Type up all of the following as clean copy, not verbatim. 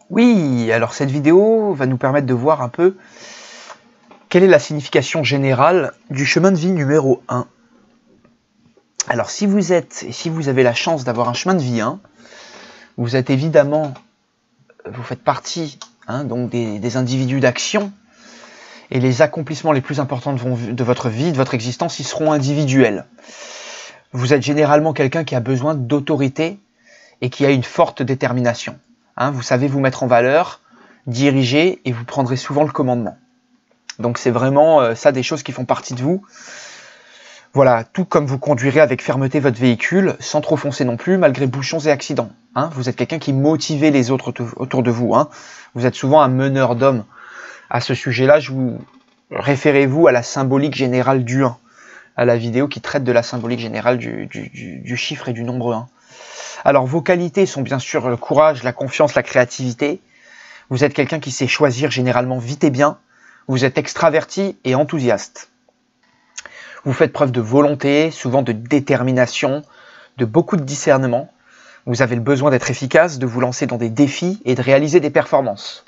Oui, alors cette vidéo va nous permettre de voir un peu quelle est la signification générale du chemin de vie numéro 1. Alors si vous avez la chance d'avoir un chemin de vie 1, vous êtes évidemment, vous faites partie donc des individus d'action, et les accomplissements les plus importants de votre vie, de votre existence, ils seront individuels. Vous êtes généralement quelqu'un qui a besoin d'autorité et qui a une forte détermination. Vous savez vous mettre en valeur, diriger, et vous prendrez souvent le commandement. Donc c'est vraiment ça des choses qui font partie de vous. Voilà, tout comme vous conduirez avec fermeté votre véhicule, sans trop foncer non plus, malgré bouchons et accidents. Vous êtes quelqu'un qui motive les autres autour de vous. Vous êtes souvent un meneur d'hommes. À ce sujet-là, référez-vous à la symbolique générale du 1, à la vidéo qui traite de la symbolique générale du chiffre et du nombre 1. Alors vos qualités sont bien sûr le courage, la confiance, la créativité. Vous êtes quelqu'un qui sait choisir généralement vite et bien. Vous êtes extraverti et enthousiaste. Vous faites preuve de volonté, souvent de détermination, de beaucoup de discernement. Vous avez le besoin d'être efficace, de vous lancer dans des défis et de réaliser des performances.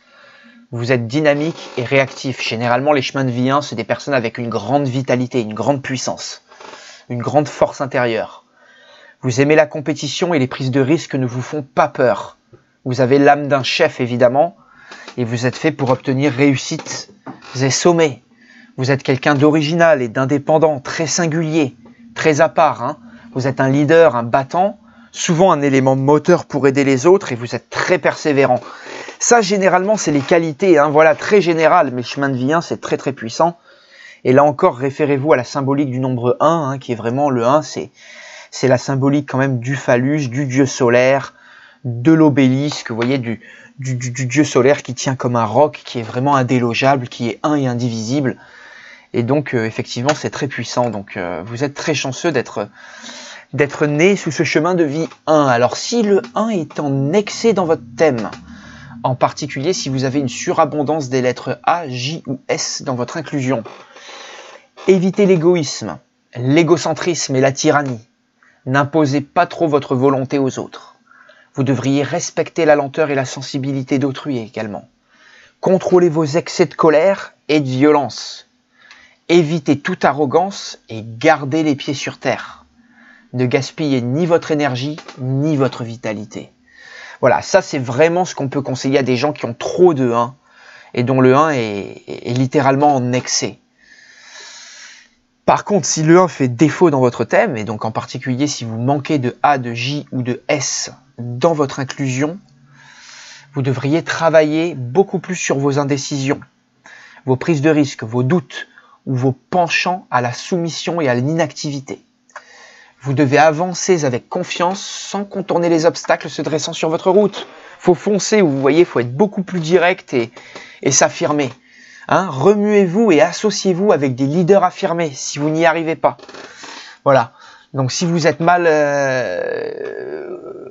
Vous êtes dynamique et réactif. Généralement, les chemins de vie 1, c'est des personnes avec une grande vitalité, une grande puissance, une grande force intérieure. Vous aimez la compétition et les prises de risques ne vous font pas peur. Vous avez l'âme d'un chef, évidemment, et vous êtes fait pour obtenir réussites et sommets. Vous êtes quelqu'un d'original et d'indépendant, très singulier, très à part. Vous êtes un leader, un battant, souvent un élément moteur pour aider les autres, et vous êtes très persévérant. Ça, généralement, c'est les qualités, voilà, très générales, mais le chemin de vie 1, c'est très très puissant. Et là encore, référez-vous à la symbolique du nombre 1, qui est vraiment le 1, c'est la symbolique quand même du phallus, du dieu solaire, de l'obélisque, vous voyez, du dieu solaire qui tient comme un roc, qui est vraiment indélogeable, qui est un et indivisible. Et donc, effectivement, c'est très puissant. Donc, vous êtes très chanceux d'être né sous ce chemin de vie 1. Alors, si le 1 est en excès dans votre thème, en particulier si vous avez une surabondance des lettres A, J ou S dans votre inclusion, évitez l'égoïsme, l'égocentrisme et la tyrannie. N'imposez pas trop votre volonté aux autres. Vous devriez respecter la lenteur et la sensibilité d'autrui également. Contrôlez vos excès de colère et de violence. Évitez toute arrogance et gardez les pieds sur terre. Ne gaspillez ni votre énergie, ni votre vitalité. Voilà, ça c'est vraiment ce qu'on peut conseiller à des gens qui ont trop de 1 et dont le 1 est littéralement en excès. Par contre, si le 1 fait défaut dans votre thème, et donc en particulier si vous manquez de A, de J ou de S dans votre inclusion, vous devriez travailler beaucoup plus sur vos indécisions, vos prises de risques, vos doutes ou vos penchants à la soumission et à l'inactivité. Vous devez avancer avec confiance sans contourner les obstacles se dressant sur votre route. Faut foncer, vous voyez, faut être beaucoup plus direct et s'affirmer. Remuez-vous et associez-vous avec des leaders affirmés si vous n'y arrivez pas. Voilà. Donc si vous êtes mal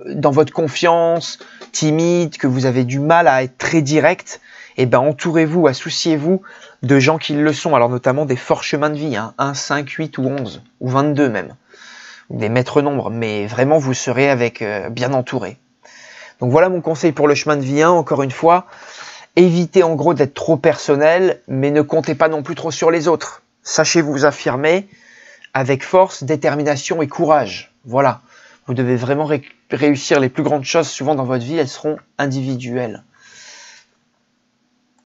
dans votre confiance, timide, que vous avez du mal à être très direct, entourez-vous, associez-vous de gens qui le sont. Alors notamment des forts chemins de vie, 1, 5, 8 ou 11, ou 22 même. Des maîtres nombres, mais vraiment vous serez bien entouré. Donc voilà mon conseil pour le chemin de vie 1, encore une fois. Évitez en gros d'être trop personnel, mais ne comptez pas non plus trop sur les autres. Sachez vous affirmer avec force, détermination et courage. Voilà, vous devez vraiment réussir les plus grandes choses souvent dans votre vie, elles seront individuelles.